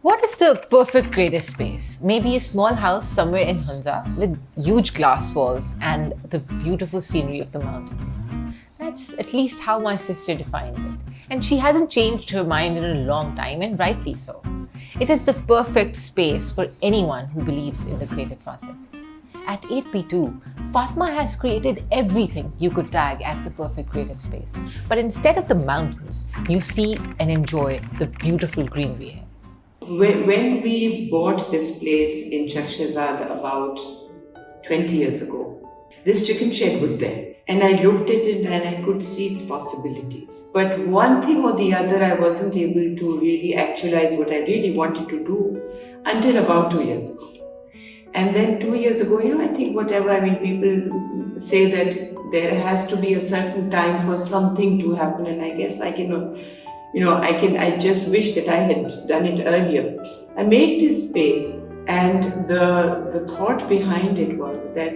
What is the perfect creative space? Maybe a small house somewhere in Hunza with huge glass walls and the beautiful scenery of the mountains. That's at least how my sister defines it. And she hasn't changed her mind in a long time, and rightly so. It is the perfect space for anyone who believes in the creative process. At 8p2, Fatma has created everything you could tag as the perfect creative space. But instead of the mountains, you see and enjoy the beautiful greenery here. When we bought this place in Chakshazad about 20 years ago, this chicken shed was there. And I looked at it and I could see its possibilities. But one thing or the other, I wasn't able to really actualize what I really wanted to do until about 2 years ago. And then 2 years ago, I think people say that there has to be a certain time for something to happen. And I guess I cannot. I just wish that I had done it earlier. I made this space, and the thought behind it was that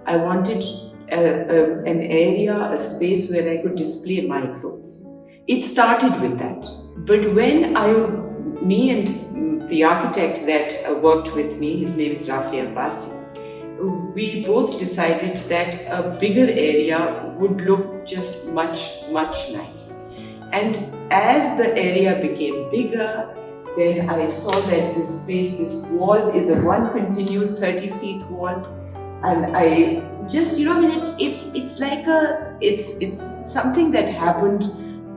I wanted an area, a space where I could display my clothes. It started with that. But when me and the architect that worked with me, his name is Rafi Abbasi, we both decided that a bigger area would look just much, much nicer. And as the area became bigger, then I saw that this space, this wall is a one continuous 30 feet wall. And I just, it's something that happened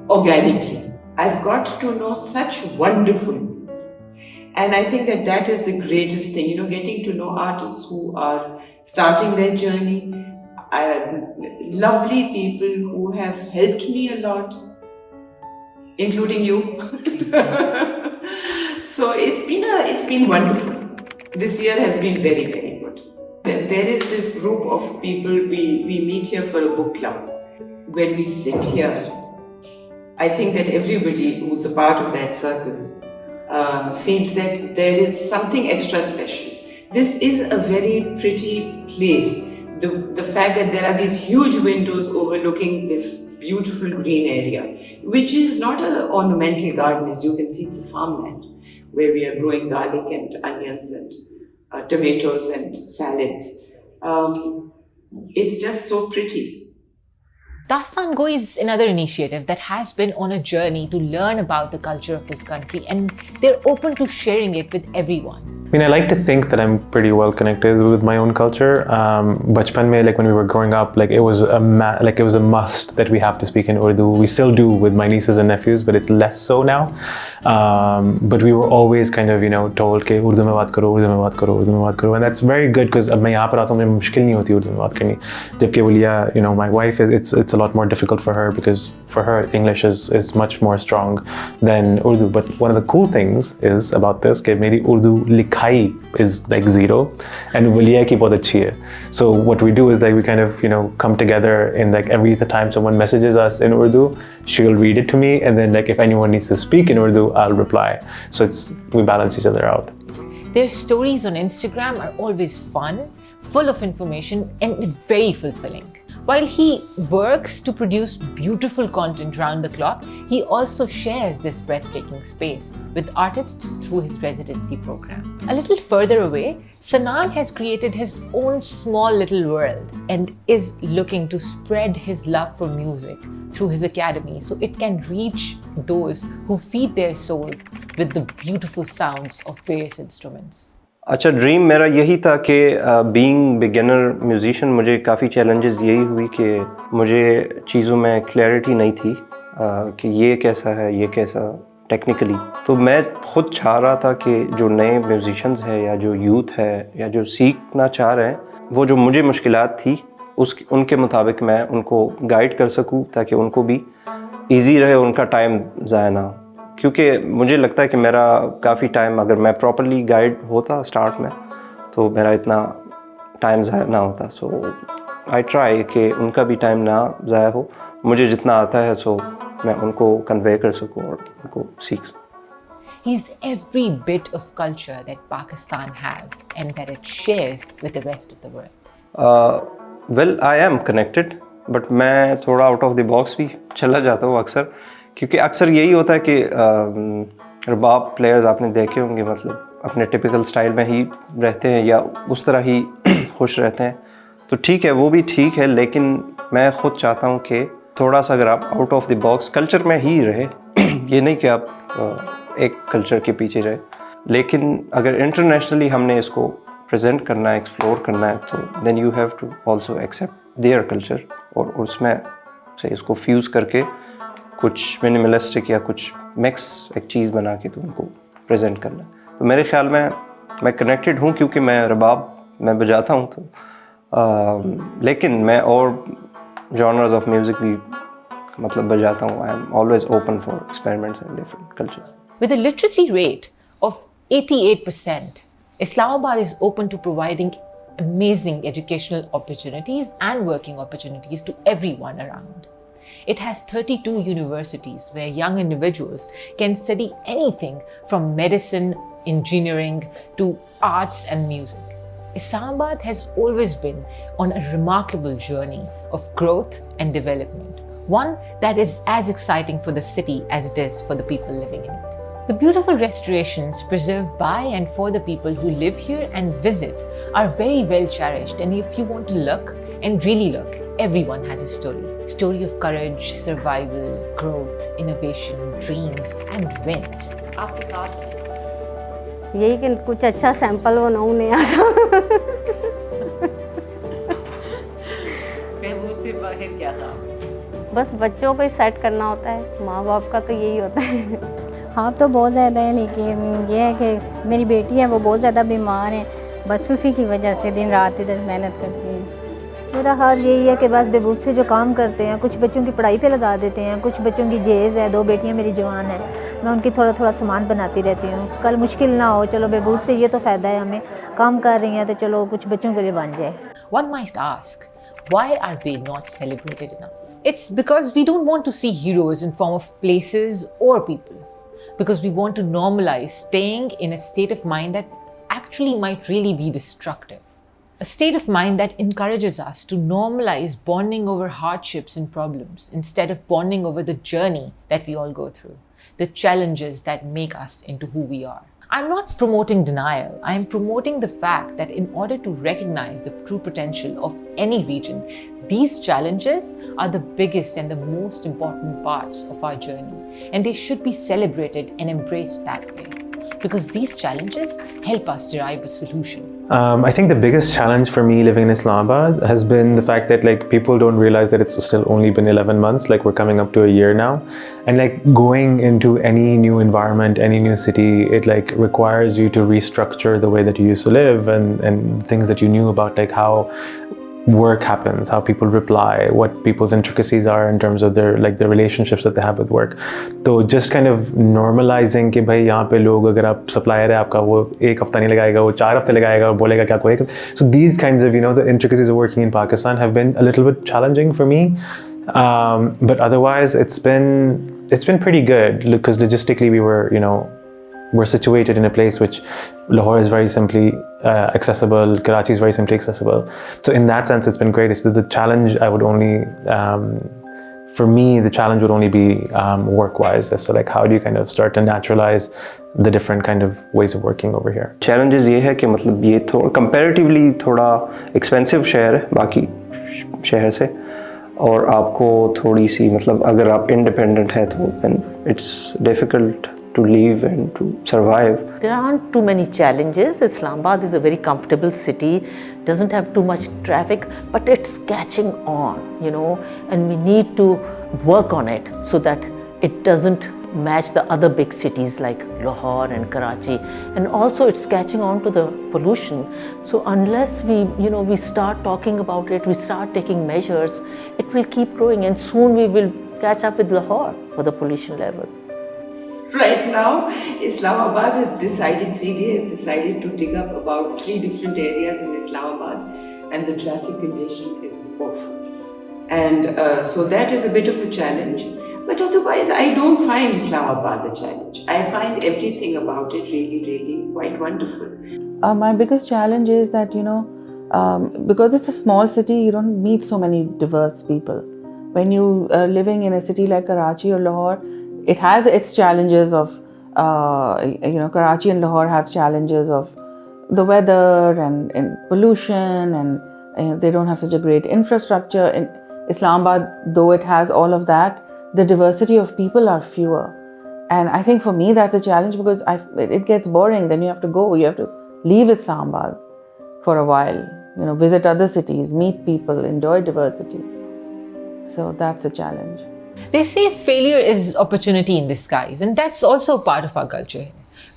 organically. I've got to know such wonderful people. And I think that is the greatest thing, getting to know artists who are starting their journey, lovely people who have helped me a lot, including you. So it's been wonderful. This year has been very, very good. There is this group of people, we meet here for a book club. When we sit here, I think that everybody who's a part of that circle feels that there is something extra special. This is a very pretty place. The fact that there are these huge windows overlooking this beautiful green area, which is not an ornamental garden, as you can see, it's a farmland where we are growing garlic and onions and tomatoes and salads. It's just so pretty. Dastan Go is another initiative that has been on a journey to learn about the culture of this country, and they're open to sharing it with everyone. I like to think that I'm pretty well connected with my own culture. Bachpan mein, when we were growing up, it was a must that we have to speak in Urdu. We still do with my nieces and nephews, but it's less so now. But we were always kind of, told कि Urdu में बात करो, Urdu में बात करो, Urdu में बात करो, and that's very good because अब मैं यहाँ पर आता हूँ, मुझे मुश्किल नहीं होती Urdu में बात करनी. जबकि बोलिया, my wife it's a lot more difficult for her because for her English is much more strong than Urdu. But one of the cool things is about this कि मेरी Urdu लिखाई is 0 and बोलिया की बहुत अच्छी है. So what we do is we kind of come together and every time someone messages us in Urdu, she'll read it to me, and then if anyone needs to speak in Urdu, I'll reply. So we balance each other out. Their stories on Instagram are always fun, full of information, and very fulfilling. While he works to produce beautiful content round the clock, he also shares this breathtaking space with artists through his residency program. A little further away, Sanan has created his own small little world and is looking to spread his love for music through his academy so it can reach those who feed their souls with the beautiful sounds of various instruments. अच्छा, dream मेरा यही था कि being beginner musician मुझे काफ़ी challenges यही हुई कि मुझे चीज़ों में क्लैरिटी नहीं थी कि ये कैसा है, ये कैसा टेक्निकली. तो मैं खुद चाह रहा था कि जो नए म्यूज़िशियंस हैं या जो यूथ है या जो सीखना चाह रहे हैं, वो जो मुझे मुश्किलात थी उनके मुताबिक मैं उनको गाइड कर सकूं ताकि उनको भी ईजी रहे, उनका टाइम ज़ाया ना हो. क्योंकि मुझे लगता है कि मेरा काफ़ी टाइम अगर मैं प्रॉपर्ली गाइड होता स्टार्ट में तो मेरा इतना टाइम ज़ाया ना होता. सो आई ट्राई कि उनका भी टाइम ना ज़ाया हो, मुझे जितना आता है सो मैं उनको कन्वे कर सकूं और उनको सीख सकूं. He's every bit of culture that Pakistan has and that it shares with the rest of the world. Well, I am connected, but मैं थोड़ा आउट ऑफ द बॉक्स भी चला जाता हूँ अक्सर, क्योंकि अक्सर यही होता है कि रबाब प्लेयर्स आपने देखे होंगे, मतलब अपने टिपिकल स्टाइल में ही रहते हैं या उस तरह ही खुश रहते हैं, तो ठीक है, वो भी ठीक है, लेकिन मैं ख़ुद चाहता हूँ कि थोड़ा सा अगर आप out of the box culture में ही रहे, ये नहीं कि आप एक कल्चर के पीछे रहे, लेकिन अगर इंटरनेशनली हमने इसको प्रेजेंट करना है, एक्सप्लोर करना है, तो then you have to also accept their culture और उसमें से इसको फ्यूज़ करके कुछ मिनिमलिस्टिक या कुछ मिक्स एक चीज़ बना के तो उनको प्रेजेंट करना है। तो मेरे ख्याल में मैं कनेक्टेड हूँ क्योंकि मैं रबाब मैं बजाता हूँ, तो लेकिन मैं और जॉनर्स ऑफ म्यूज़िक भी मतलब बजाता हूँ। I am always open for experiments in different cultures. With a literacy rate of 88%, Islamabad is open to providing amazing educational opportunities and working opportunities to everyone around. It has 32 universities where young individuals can study anything from medicine, engineering to arts and music. Islamabad has always been on a remarkable journey of growth and development, one that is as exciting for the city as it is for the people living in it. The beautiful restorations preserved by and for the people who live here and visit are very well cherished, and if you want to look and really look, everyone has a story. Story of courage, survival, growth, innovation, dreams and wins. आपके thought? यही कि कुछ अच्छा sample बनाऊँ नया सा। महबूब से बाहर क्या था? बस बच्चों को ही सेट करना होता है, माँ बाप का तो यही होता है। हाँ तो बहुत ज़्यादा है, लेकिन ये है कि मेरी बेटी है वो बहुत ज़्यादा बीमार है, बस उसी की वजह से दिन रात इधर मेहनत करती है। मेरा हाल यही है कि बस बेबूत से जो काम करते हैं, कुछ बच्चों की पढ़ाई पे लगा देते हैं, कुछ बच्चों की जेज़ है, 2 बेटियां मेरी जवान हैं, मैं उनकी थोड़ा थोड़ा सामान बनाती रहती हूँ। कल मुश्किल ना हो, चलो बेबूत से ये तो फ़ायदा है, हमें काम कर रही हैं तो चलो कुछ बच्चों के लिए बन जाए। One might ask, why are they not celebrated enough? It's because we don't want to see heroes in form of places or people. Because we want to normalize staying in a state of mind that actually might really be destructive. A state of mind that encourages us to normalize bonding over hardships and problems instead of bonding over the journey that we all go through, the challenges that make us into who we are. I'm not promoting denial. I am promoting the fact that in order to recognize the true potential of any region, these challenges are the biggest and the most important parts of our journey, and they should be celebrated and embraced that way, because these challenges help us derive a solution. I think the biggest challenge for me living in Islamabad has been the fact that like people don't realize that it's still only been 11 months, like we're coming up to a year now. And like going into any new environment, any new city, it like requires you to restructure the way that you used to live and things that you knew about, like how work happens, how people reply, what people's intricacies are in terms of their like the relationships that they have with work. So just kind of normalizing कि भाई यहाँ पे लोग अगर आप supplier है आपका वो 1 हफ्ता नहीं लगाएगा, वो 4 हफ्ते लगाएगा और बोलेगा क्या कोई। So these kinds of, you know, the intricacies of working in Pakistan have been a little bit challenging for me, but otherwise it's been pretty good because logistically we're situated in a place which Lahore is very simply accessible, Karachi is very simply accessible. So in that sense, it's been great. It's the challenge I would only, for me, the challenge would only be work-wise. So like, how do you kind of start to naturalize the different kind of ways of working over here? Challenges ये है कि मतलब ये comparatively थोड़ा expensive शहर है बाकी शहर से, और आपको थोड़ी सी मतलब अगर आप independent है तो then it's difficult to live and to survive. There aren't too many challenges. Islamabad is a very comfortable city, doesn't have too much traffic, but it's catching on, and we need to work on it so that it doesn't match the other big cities like Lahore and Karachi, and also it's catching on to the pollution. So unless we start talking about it, we start taking measures, it will keep growing, and soon we will catch up with Lahore for the pollution level. Right now, Islamabad has decided, CD has decided to dig up about 3 different areas in Islamabad, and the traffic congestion is awful. And so that is a bit of a challenge. But otherwise, I don't find Islamabad a challenge. I find everything about it really, really quite wonderful. My biggest challenge is that, because it's a small city, you don't meet so many diverse people. When you are living in a city like Karachi or Lahore, it has its challenges of Karachi and Lahore have challenges of the weather and pollution, and they don't have such a great infrastructure. In Islamabad, though it has all of that, the diversity of people are fewer. And I think for me that's a challenge, because it gets boring. Then you have to leave Islamabad for a while, visit other cities, meet people, enjoy diversity. So that's a challenge. They say failure is opportunity in disguise, and that's also part of our culture.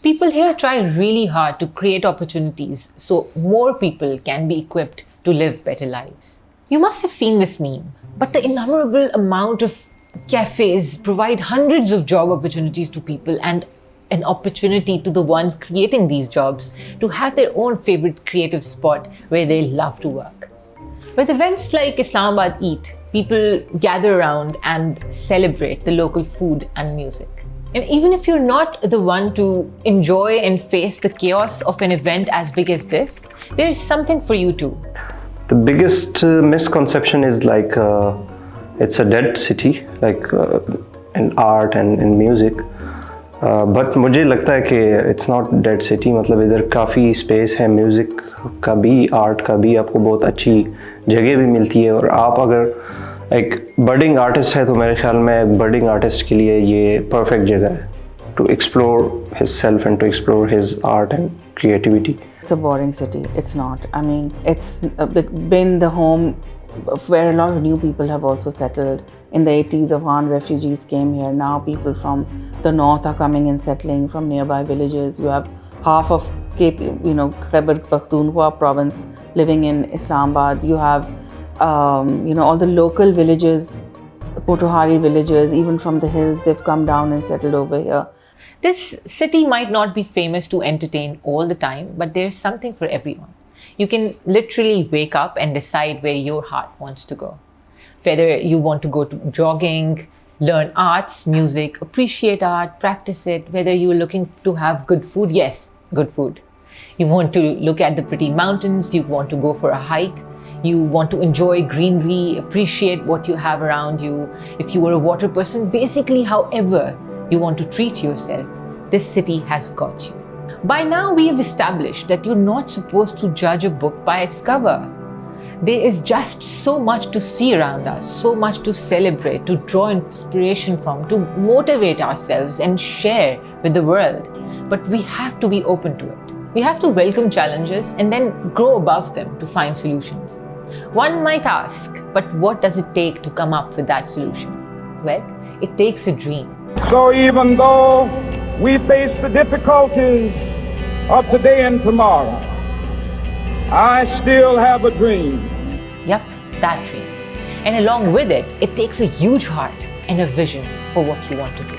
People here try really hard to create opportunities so more people can be equipped to live better lives. You must have seen this meme, but the innumerable amount of cafes provide hundreds of job opportunities to people, and an opportunity to the ones creating these jobs to have their own favorite creative spot where they love to work. With events like Islamabad Eat, people gather around and celebrate the local food and music. And even if you're not the one to enjoy and face the chaos of an event as big as this, there is something for you too. The biggest misconception is like it's a dead city, like in art and in music. But मुझे लगता है कि it's not dead city. मतलब इधर काफ़ी space है music का भी, आर्ट का भी, आपको बहुत अच्छी जगह भी मिलती है. और आप अगर एक बडिंग आर्टिस्ट है तो मेरे ख्याल में एक बडिंग आर्टिस्ट के लिए ये परफेक्ट जगह है to explore his self and to explore his art and creativity. It's a boring city. It's not. I mean, it's been the home where a lot of new people have also settled. In the 80s, Afghan refugees came here. Now people from the north are coming and settling from nearby villages. You have half of Khyber Pakhtunkhwa province living in Islamabad. You have, all the local villages, Potihari villages, even from the hills, they've come down and settled over here. This city might not be famous to entertain all the time, but there's something for everyone. You can literally wake up and decide where your heart wants to go. Whether you want to go to jogging, learn arts, music, appreciate art, practice it, whether you're looking to have good food, yes, good food. You want to look at the pretty mountains, you want to go for a hike, you want to enjoy greenery, appreciate what you have around you. If you are a water person, basically however you want to treat yourself, this city has got you. By now we have established that you're not supposed to judge a book by its cover. There is just so much to see around us, so much to celebrate, to draw inspiration from, to motivate ourselves and share with the world. But we have to be open to it. We have to welcome challenges and then grow above them to find solutions. One might ask, but what does it take to come up with that solution? Well, it takes a dream. So even though we face the difficulties of today and tomorrow, I still have a dream. Yep, that dream. And along with it, it takes a huge heart and a vision for what you want to do.